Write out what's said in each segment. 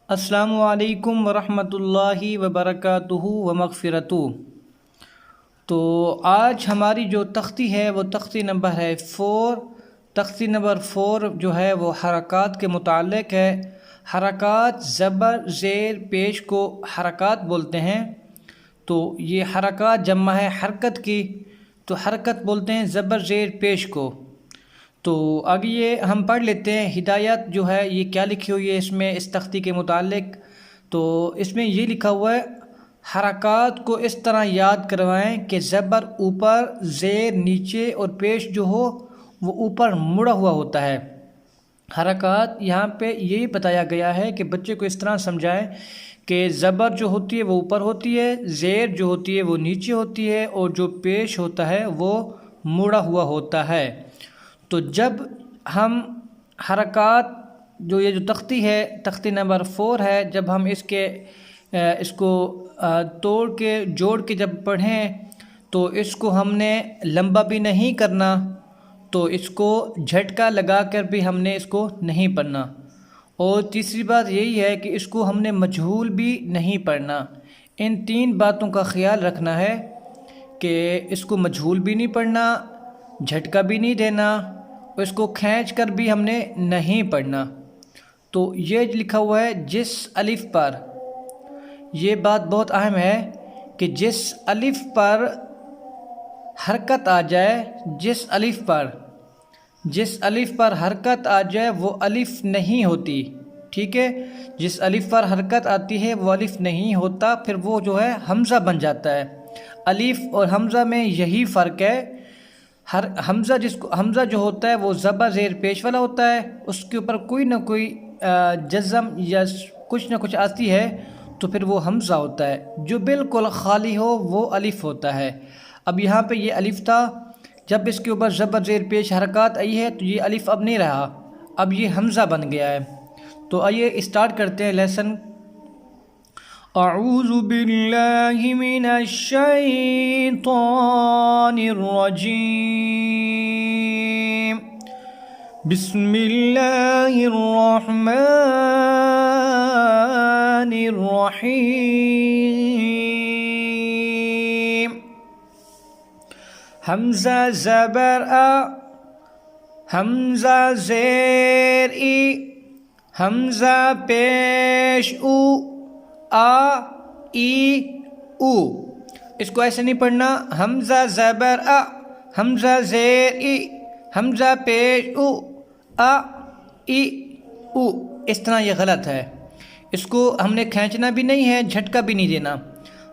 अस्सलामु अलैकुम वरहमतुल्लाहि वबरकातुहु व मग़फ़िरतुहु। तो आज हमारी जो तख्ती है वो तख्ती नंबर है 4। तख्ती नंबर 4 जो है वो हरकात के मुताल्लिक़ है। हरकात ज़बर ज़ेर पेश को हरकात बोलते हैं। तो ये हरकात जम्मा है हरकत की, तो हरकत बोलते हैं ज़बर ज़ेर पेश को। तो आगे ये हम पढ़ लेते हैं हिदायत जो है ये क्या लिखी हुई है इसमें इस तख्ती के मुताल्लिक़। तो इसमें ये लिखा हुआ है हरकात को इस तरह याद करवाएं कि ज़बर ऊपर ज़ेर नीचे और पेश जो हो वो ऊपर मुड़ा हुआ होता है। हरकात यहाँ पे यही बताया गया है कि बच्चे को इस तरह समझाएं कि ज़बर जो होती है वो ऊपर होती है, ज़ेर जो होती है वो नीचे होती है और जो पेश होता है वो मुड़ा हुआ होता है। तो जब हम हरकात जो ये जो तख्ती है तख्ती नंबर 4 है, जब हम इसको तोड़ के जोड़ के जब पढ़ें तो इसको हमने लंबा भी नहीं करना, तो इसको झटका लगा कर भी हमने इसको नहीं पढ़ना। और तीसरी बात यही है कि इसको हमने मजहूल भी नहीं पढ़ना। इन 3 बातों का ख्याल रखना है कि इसको मजहूल भी नहीं पढ़ना, झटका भी नहीं देना, और इसको खींच कर भी हमने नहीं पढ़ना। तो ये लिखा हुआ है जिस अलिफ पर, ये बात बहुत अहम है कि जिस अलिफ पर हरकत आ जाए, जिस अलिफ पर हरकत आ जाए वो अलिफ नहीं होती। ठीक है, जिस अलिफ पर हरकत आती है वो अलिफ नहीं होता, फिर वो जो है हमज़ा बन जाता है। अलिफ और हमज़ा में यही फ़र्क है। हमज़ा जो होता है वो ज़बर ज़ेर पेश वाला होता है, उसके ऊपर कोई ना कोई जज़म या कुछ ना कुछ आती है तो फिर वो हमज़ा होता है। जो बिल्कुल खाली हो वो अलिफ होता है। अब यहाँ पे ये अलिफ था, जब इसके ऊपर ज़बर ज़ेर पेश हरकत आई है तो ये अलिफ अब नहीं रहा, अब ये हमज़ा बन गया है। तो आइए स्टार्ट करते हैं लेसन। अऊज़ु बिल्लाहि मिनश शैतानिर रजीम। बिस्मिल्लाहिर रहमानिर रहीम। हमज़ा ज़बर आ, हमज़ा ज़ेर ई, हमज़ा पेश उ, आ ई उ। इसको ऐसे नहीं पढ़ना हमज़ा ज़बर आ, हमज़ा ज़ेर ई, हमज़ा पेश उ, आ ई उ। इस तरह ये गलत है। इसको हमने खींचना भी नहीं है, झटका भी नहीं देना।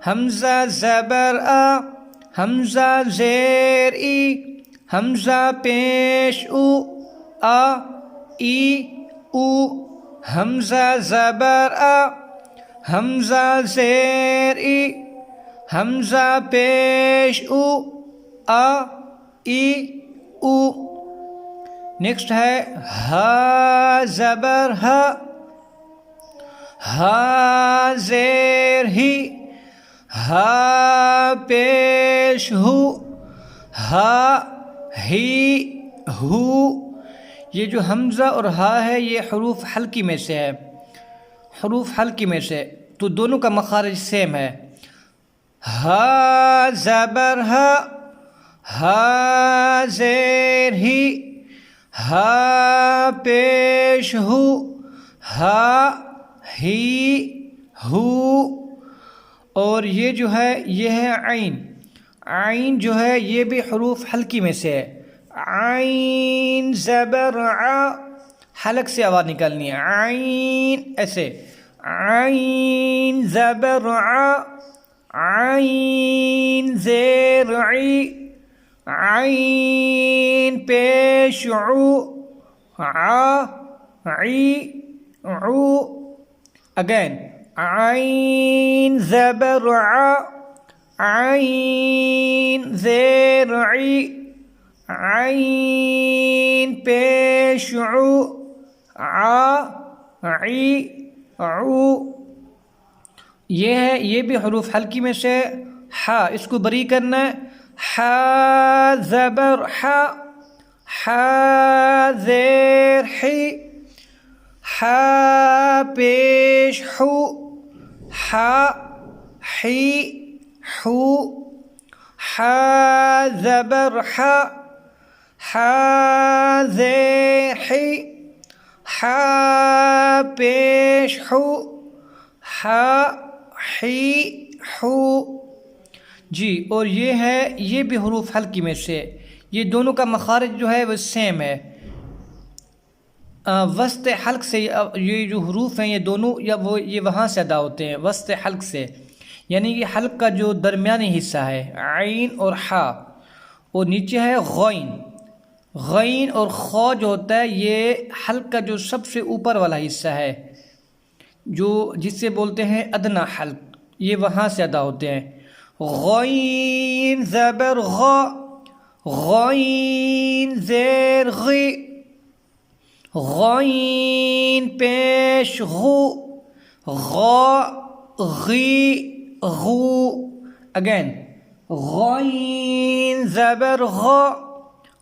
हमज़ा ज़बर आ, हमज़ा ज़ेर ई, हमज़ा पेश उ, आ ई उ। हमज़ा ज़बर आ, हमज़ा ज़ेर ई, हमज़ा पेश उ, आ ई उ। नेक्स्ट है हा ज़बर हा, हा ज़ेर ही, हा पेश हु, हा ही हु। ये जो हमज़ा और हा है ये हरूफ हल्की में से है, हरूफ हल्की में से, तो दोनों का मखारज सेम है। हा ज़बर हा, हा ज़ेर ही, हा पेश हु, हा ही हु। और ये जो है ये है आइन। आइन जो है ये भी हरूफ हल्की में से है। आइन ज़बर आ, हलक से आवाज़ निकालनी है, आइन ऐसे। आइन ज़बर आ, आइन ज़ेर ई, आइन पेश उ, आ ई उ। अगेन आइन ज़बर आ, आइन ज़ेर ई, आइन पेश उ, आ ई उ। ये है, ये भी हरूफ हल्की में से। हा इसको बरी करना है। हा ज़बर हा, हा ज़ेर ही, हा पेश हु, हा ही हु, हा ज़बर हा, हा ज़ेर ही, हा पेश हु, हा ही हु। जी, और ये है, ये भी हरूफ हल्की में से, ये दोनों का मखारज जो है वो सेम है। वस्त हल्क से ये जो हरूफ हैं ये दोनों या वो ये वहाँ से अदा होते हैं, वस्त हल्क से, यानी कि हल्क का जो दरमियानी हिस्सा है आइन और हा, और नीचे है गैन। गैन और खौ जो होता है ये हल्क का जो सबसे ऊपर वाला हिस्सा है, जो जिससे बोलते हैं अदना हल्क, ये वहाँ से अदा होते हैं। गैन ज़बर ग, गैन ज़ेर गी, गैन पेश गु, गी गु। अगेन गैन ज़बर ग,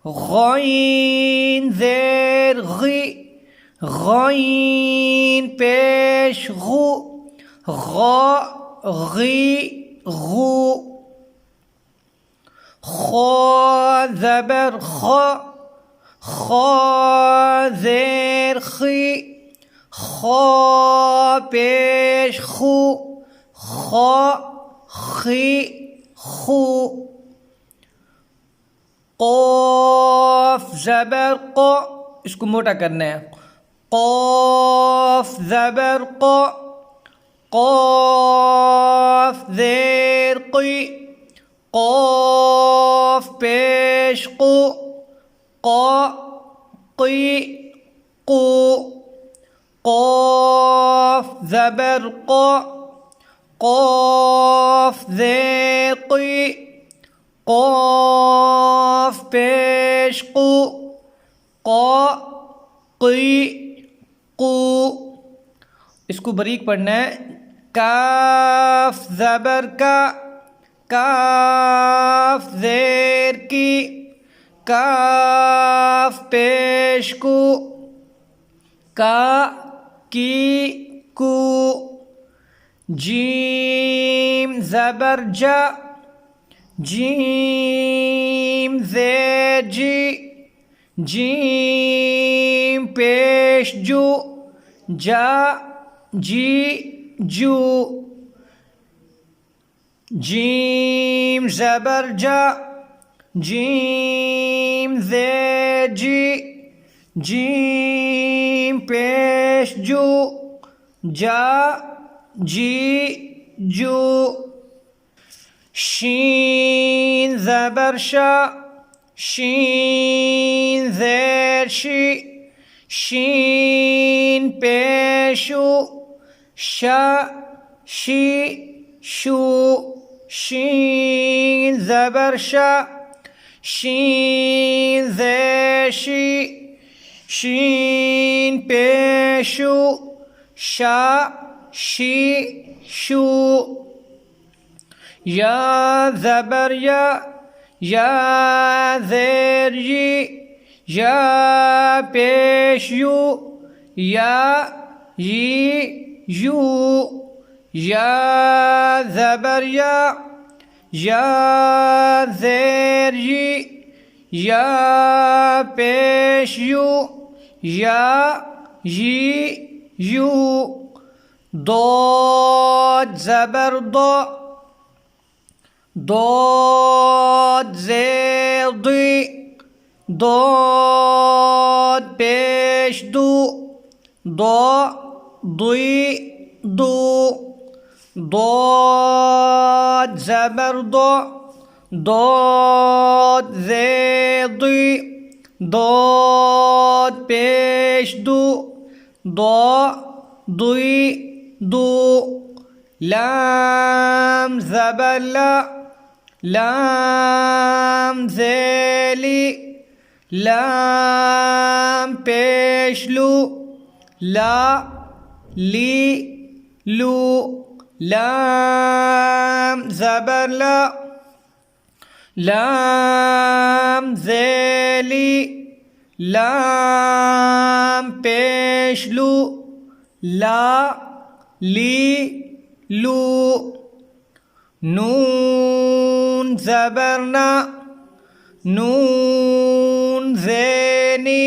गैन ज़ेर गी, गैन पेश गु, गी गु। खौ ज़बर ख, खौ ज़ेर खी, खौ पेश खु, खौ खी खु। क़ाफ ज़बर क़, इसको मोटा करना है, क़ाफ ज़बर क़, क़ाफ ज़ेर क़ी, क़ाफ पेश क़ु, क़ क़ी क़ु। क़ाफ ज़बर क़, क़ाफ ज़ेर क़ी, क़ाफ पेश क़ु, क़ क़ी क़ु। इसको बारीक पढ़ना है। काफ ज़बर का, काफ ज़ेर की, काफ पेश को, का की कु। जीम ज़बर जा, जीम ज़ेर जी, जीम पेश जू, जा जी जू। जीम ज़बर जा, जीम ज़ेर जी, जीम पेश जू, जा जी जू। शीन ज़बर शा, शीन ज़ेर शी, शीन पेशु, शा शी शू। शीन ज़बर शा, शीन ज़ेर शी, शीन पेशु, शा शी शू। या ज़बर या, या ज़ेर जी, या पेश यू, या यी यू। या ज़बर या, या ज़ेर जी, या पेश यू, या यी यू। दौद ज़बर दो, दौद ज़ेर दी, दौद पेश दू, दो दुई दू। दौद ज़बर दो, दौद ज़ेर दी, दौद पेश दू, दो दुई दू। लाम ज़बर ला, लाम ज़ेली, लाम पेश लू, ला ली लू। लाम ज़बर ला, लाम ज़ेली, लाम पेश लू, ला ली लू नून ज़बर ना नून ज़ेनी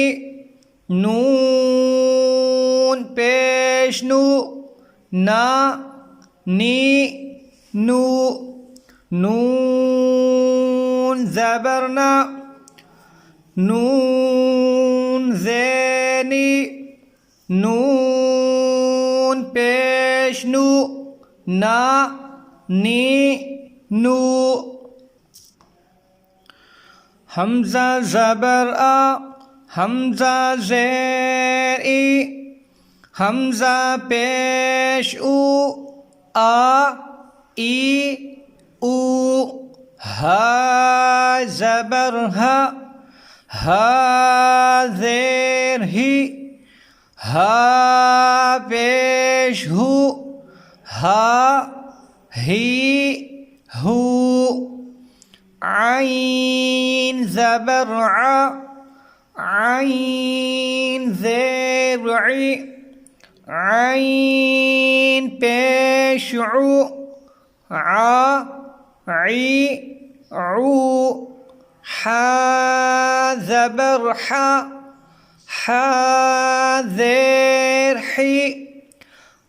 नून पेश नू ना नी नू नून ज़बर ना नून ज़ेनी नून पेश नू ना नी नू हमज़ा ज़बर आ हमज़ा ज़ेर ई हमज़ा पेश उ आ ई उ हा ज़बर हा हा ज़ेर ही हा पेश हु हा ही हु आइन ज़बर आ आइन ज़ेर ई आइन पेश उ आ ई उ हा ज़बर हा हा ज़ेर ही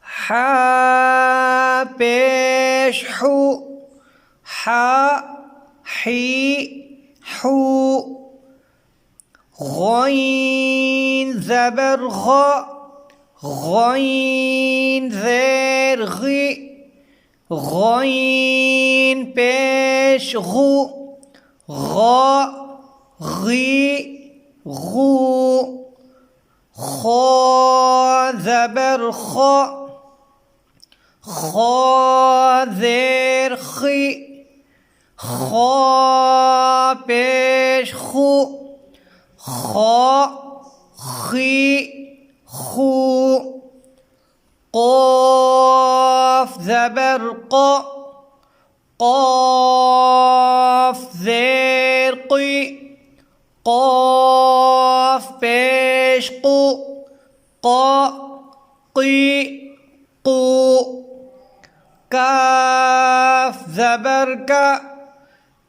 हा पेश हु हा ही हु गॉइन ज़बर ग़ गॉइन ज़ेर ग़ी गॉइन पेश गु ग़ ग़ी गु खो ज़बर खो खो ज़ेर खी खो पेश खु खो खी खु क़ाफ़ ज़बर क़ क़ाफ़ ज़ेर क़ी क़ाफ़ पेश क़ु क़ क़ी क़ु काफ़ ज़बर का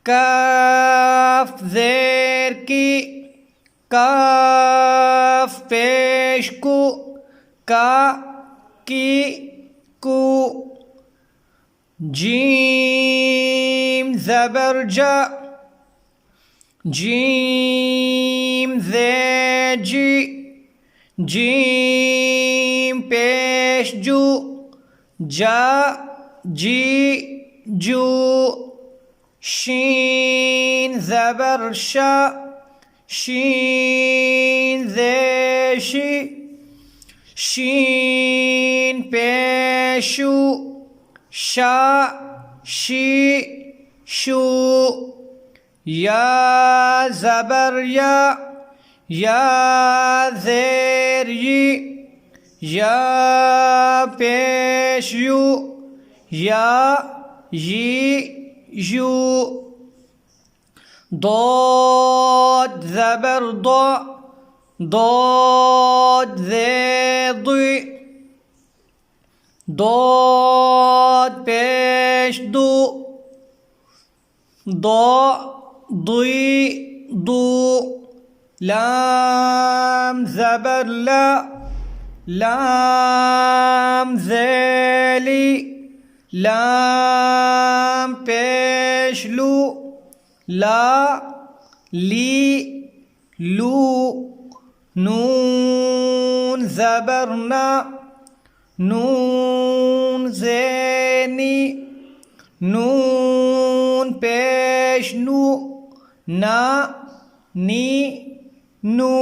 काफ़ ज़ेर की काफ़ पेश कु का की कु जीम ज़बर जा जीम ज़े जी जीम पेश जू जा जी जू शीन ज़बर शा शीन ज़े शी शीन पेशु शा शी शू या ज़बर या ज़ेर यी या पेश यू या यी यू ضاد ज़बर ض ضاد ज़ेर ضي ضاد पेश दू ض ضي दू लाम ज़बर ला लाम ज़ेली लाम पेश लू ला ली लू नून ज़बर ना नून ज़ेनी नून पेश नू ना नी नू